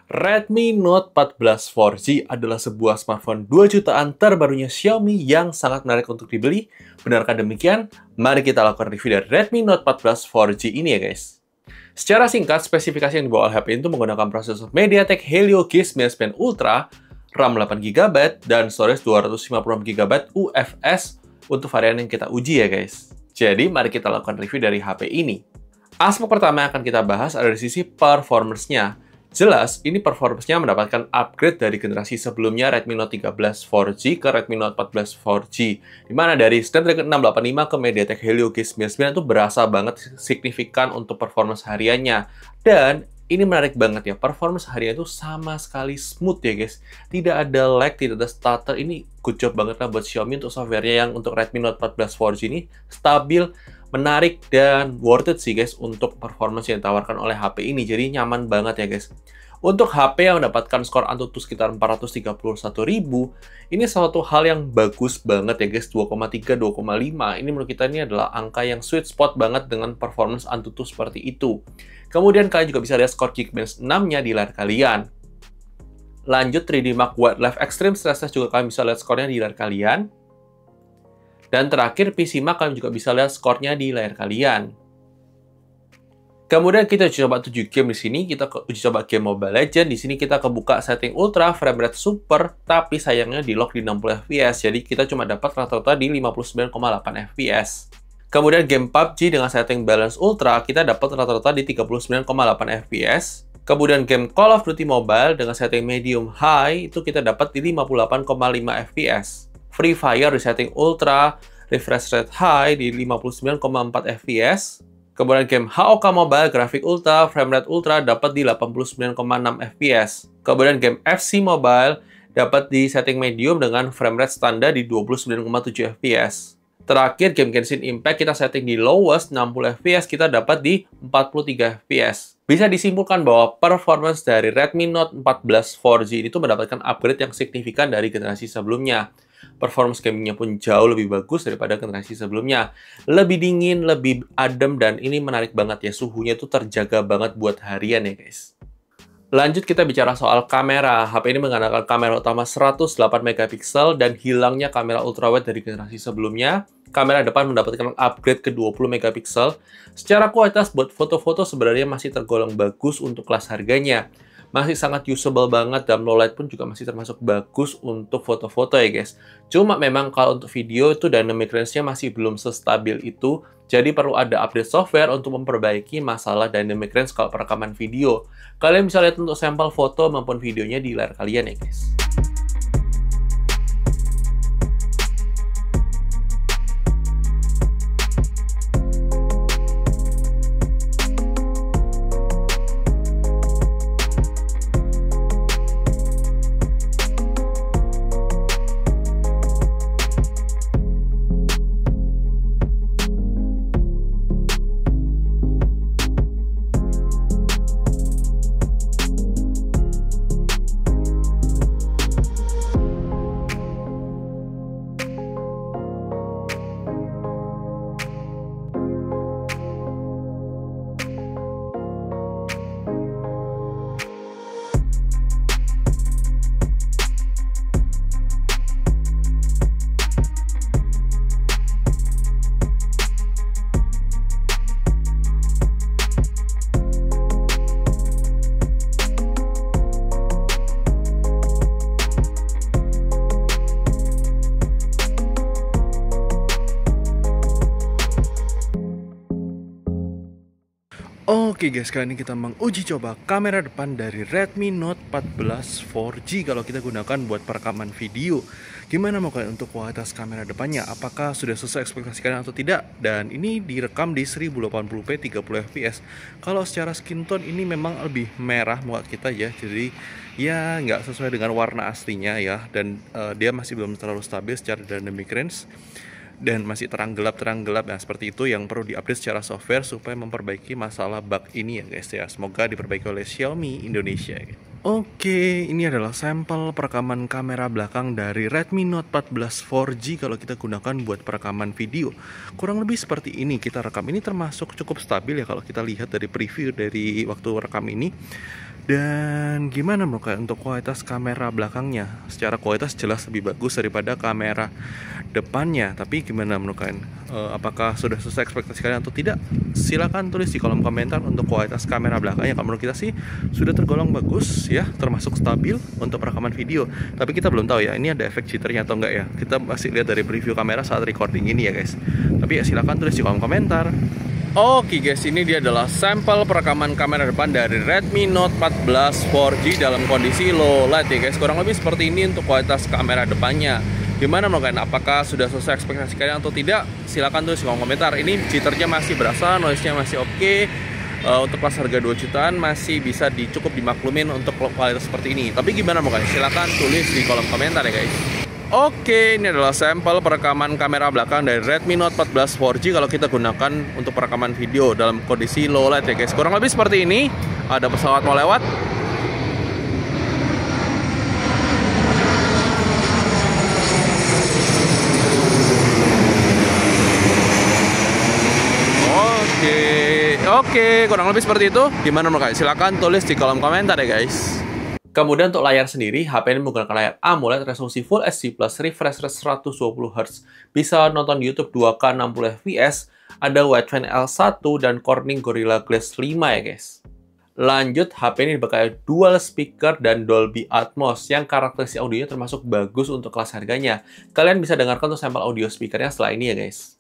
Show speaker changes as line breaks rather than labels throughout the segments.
Redmi Note 14 4G adalah sebuah smartphone 2 jutaan terbarunya Xiaomi yang sangat menarik untuk dibeli. Benarkah demikian? Mari kita lakukan review dari Redmi Note 14 4G ini ya guys. Secara singkat, spesifikasi yang dibawa oleh HP itu menggunakan prosesor MediaTek Helio G99 Ultra, RAM 8GB, dan storage 256GB UFS untuk varian yang kita uji ya guys. Jadi, mari kita lakukan review dari HP ini. Aspek pertama yang akan kita bahas ada di sisi performance-nya. Jelas, ini performance-nya mendapatkan upgrade dari generasi sebelumnya Redmi Note 13 4G ke Redmi Note 14 4G. Di mana dari Snapdragon 685 ke MediaTek Helio G99 itu berasa banget signifikan untuk performance hariannya. Dan ini menarik banget ya, performance harian itu sama sekali smooth ya guys. Tidak ada lag, tidak ada stutter. Ini good job banget lah buat Xiaomi untuk software-nya yang untuk Redmi Note 14 4G ini stabil, menarik, dan worth it sih guys untuk performance yang ditawarkan oleh HP ini. Jadi nyaman banget ya guys. Untuk HP yang mendapatkan skor Antutu sekitar 431.000, ini suatu hal yang bagus banget ya guys, 2,3, 2,5. Ini menurut kita ini adalah angka yang sweet spot banget dengan performance Antutu seperti itu. Kemudian kalian juga bisa lihat skor Geekbench 6-nya di layar kalian. Lanjut 3D Mark Wildlife Extreme Stress Test juga kalian bisa lihat skornya di layar kalian. Dan terakhir, PC Mark kalian juga bisa lihat skornya di layar kalian. Kemudian kita uji coba 7 game di sini. Kita uji coba game Mobile Legends. Di sini kita kebuka setting Ultra, frame rate super, tapi sayangnya di lock di 60 fps. Jadi kita cuma dapat rata-rata di 59,8 fps. Kemudian game PUBG dengan setting Balance Ultra, kita dapat rata-rata di 39,8 fps. Kemudian game Call of Duty Mobile dengan setting Medium High, itu kita dapat di 58,5 fps. Free Fire di setting Ultra, refresh rate high di 59,4 fps. Kemudian game HOK Mobile, grafik Ultra, frame rate Ultra dapat di 89,6 fps. Kemudian game FC Mobile dapat di setting medium dengan frame rate standar di 29,7 fps. Terakhir game Genshin Impact kita setting di lowest 60 fps, kita dapat di 43 fps. Bisa disimpulkan bahwa performance dari Redmi Note 14 4G itu mendapatkan upgrade yang signifikan dari generasi sebelumnya. Performance gamingnya pun jauh lebih bagus daripada generasi sebelumnya. Lebih dingin, lebih adem, dan ini menarik banget ya. Suhunya itu terjaga banget buat harian ya guys. Lanjut kita bicara soal kamera. HP ini menggunakan kamera utama 108 megapiksel dan hilangnya kamera ultrawide dari generasi sebelumnya. Kamera depan mendapatkan upgrade ke 20 megapiksel. Secara kualitas buat foto-foto sebenarnya masih tergolong bagus untuk kelas harganya. Masih sangat usable banget, dan low light pun juga masih termasuk bagus untuk foto-foto ya guys. Cuma memang kalau untuk video itu dynamic range-nya masih belum sestabil itu, jadi perlu ada update software untuk memperbaiki masalah dynamic range kalau perekaman video. Kalian bisa lihat untuk sampel foto maupun videonya di layar kalian ya guys. Oke guys, kali ini kita menguji coba kamera depan dari Redmi Note 14 4G kalau kita gunakan buat perekaman video. Gimana mau kalian untuk kualitas kamera depannya? Apakah sudah sesuai ekspektasi kalian atau tidak? Dan ini direkam di 1080p 30 fps. Kalau secara skin tone ini memang lebih merah muka kita ya, jadi ya nggak sesuai dengan warna aslinya ya. Dan dia masih belum terlalu stabil secara dynamic range. Dan masih terang gelap ya, seperti itu yang perlu diupdate secara software supaya memperbaiki masalah bug ini ya guys ya. Semoga diperbaiki oleh Xiaomi Indonesia ya. Oke, ini adalah sampel perekaman kamera belakang dari Redmi Note 14 4G kalau kita gunakan buat perekaman video. Kurang lebih seperti ini kita rekam. Ini termasuk cukup stabil ya kalau kita lihat dari preview dari waktu rekam ini.
Dan gimana bro kayak untuk kualitas kamera belakangnya? Secara kualitas jelas lebih bagus daripada kamera depannya. Tapi gimana menurut kalian? Apakah sudah sesuai ekspektasi kalian atau tidak? Silahkan tulis di kolom komentar untuk kualitas kamera belakangnya. Kalau menurut kita sih sudah tergolong bagus ya, termasuk stabil untuk rekaman video. Tapi kita belum tahu ya, ini ada efek jitternya atau enggak ya. Kita masih lihat dari preview kamera saat recording ini ya guys. Tapi ya silahkan tulis di kolom komentar. Oke guys, ini dia adalah sampel perekaman kamera depan dari Redmi Note 14 4G dalam kondisi low light ya guys. Kurang lebih seperti ini untuk kualitas kamera depannya. Gimana menurut kalian? Apakah sudah sesuai ekspektasi kalian atau tidak? Silahkan tulis di kolom komentar. Ini jitternya masih berasa, noise-nya masih oke. Untuk pas harga 2 jutaan masih bisa cukup dimaklumin untuk kualitas seperti ini. Tapi gimana menurut kalian? Silahkan tulis di kolom komentar ya guys. Oke, ini adalah sampel perekaman kamera belakang dari Redmi Note 14 4G kalau kita gunakan untuk perekaman video dalam kondisi low light ya guys. Kurang lebih seperti ini. Ada pesawat mau lewat. Oke, kurang lebih seperti itu. Gimana menurut kalian? Silahkan tulis di kolom komentar ya guys.
Kemudian untuk layar sendiri, HP ini menggunakan layar AMOLED resolusi Full HD Plus refresh rate 120Hz. Bisa nonton di YouTube 2K 60fps, ada wideband L1 dan Corning Gorilla Glass 5 ya guys. Lanjut, HP ini dibekali dual speaker dan Dolby Atmos yang karakteristik audionya termasuk bagus untuk kelas harganya. Kalian bisa dengarkan untuk sampel audio speakernya setelah ini ya guys.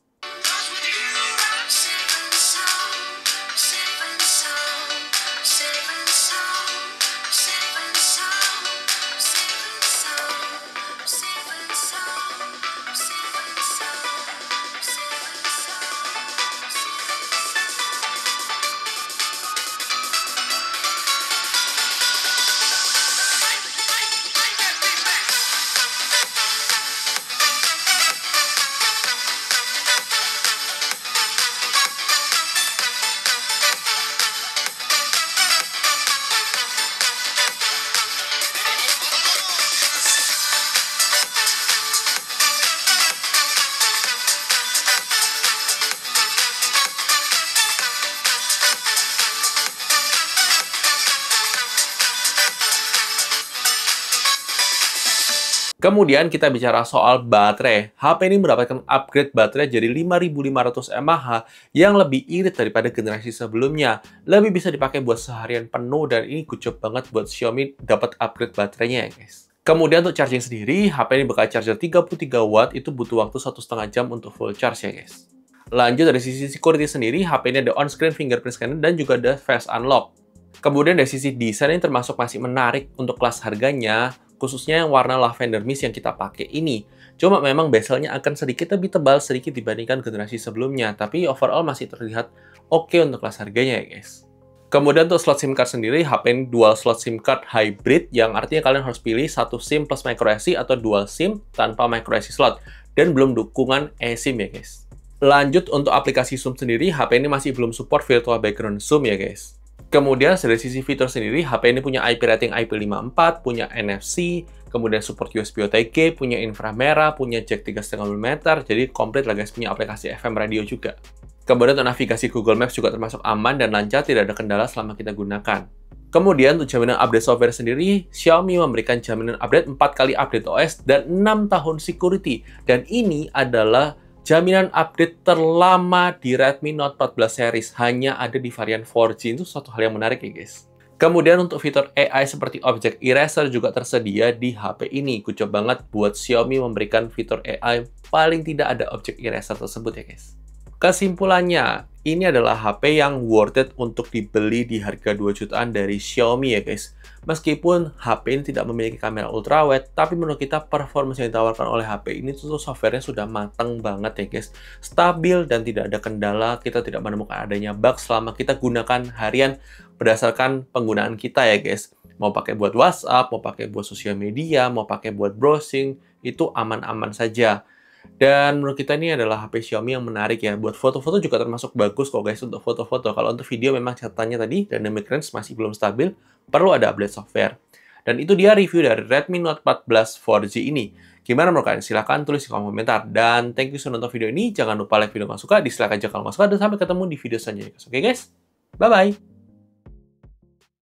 Kemudian kita bicara soal baterai. HP ini mendapatkan upgrade baterai jadi 5500 mAh yang lebih irit daripada generasi sebelumnya. Lebih bisa dipakai buat seharian penuh dan ini good banget buat Xiaomi dapat upgrade baterainya ya guys. Kemudian untuk charging sendiri, HP ini bakal charger 33 watt itu butuh waktu 1,5 jam untuk full charge ya guys. Lanjut dari sisi security sendiri, HP ini ada on-screen fingerprint scanner dan juga ada face unlock. Kemudian dari sisi desain ini termasuk masih menarik untuk kelas harganya, khususnya yang warna lavender mist yang kita pakai ini. Cuma memang bezelnya akan sedikit lebih tebal sedikit dibandingkan generasi sebelumnya, tapi overall masih terlihat oke untuk kelas harganya ya guys. Kemudian untuk slot SIM card sendiri, HP ini dual slot SIM card hybrid, yang artinya kalian harus pilih satu SIM plus microSD atau dual SIM tanpa microSD slot, dan belum dukungan eSIM ya guys. Lanjut untuk aplikasi zoom sendiri, HP ini masih belum support virtual background zoom ya guys. Kemudian dari sisi fitur sendiri, HP ini punya IP rating IP54, punya NFC, kemudian support USB OTG, punya inframerah, punya jack 3,5 mm, jadi komplit lah guys, punya aplikasi FM radio juga. Kemudian untuk navigasi Google Maps juga termasuk aman dan lancar, tidak ada kendala selama kita gunakan. Kemudian untuk jaminan update software sendiri, Xiaomi memberikan jaminan update 4 kali update OS dan 6 tahun security. Dan ini adalah jaminan update terlama di Redmi Note 14 series, hanya ada di varian 4G. Itu suatu hal yang menarik ya guys. Kemudian untuk fitur AI seperti Object Eraser juga tersedia di HP ini. Kucap banget buat Xiaomi memberikan fitur AI, paling tidak ada Object Eraser tersebut ya guys. Kesimpulannya, ini adalah HP yang worth it untuk dibeli di harga 2 jutaan dari Xiaomi ya guys. Meskipun HP ini tidak memiliki kamera ultrawide, tapi menurut kita performance yang ditawarkan oleh HP ini tuh softwarenya sudah matang banget ya guys. Stabil dan tidak ada kendala, kita tidak menemukan adanya bug selama kita gunakan harian berdasarkan penggunaan kita ya guys. Mau pakai buat WhatsApp, mau pakai buat sosial media, mau pakai buat browsing, itu aman-aman saja. Dan menurut kita ini adalah HP Xiaomi yang menarik ya. Buat foto-foto juga termasuk bagus kok guys untuk foto-foto. Kalau untuk video memang catatannya tadi dynamic range masih belum stabil, perlu ada update software. Dan itu dia review dari Redmi Note 14 4G ini. Gimana menurut kalian? Silahkan tulis di kolom komentar. Dan thank you sudah nonton video ini. Jangan lupa like video kalau suka, dislike aja kalau nggak suka, dan sampai ketemu di video selanjutnya. Oke guys? Bye-bye!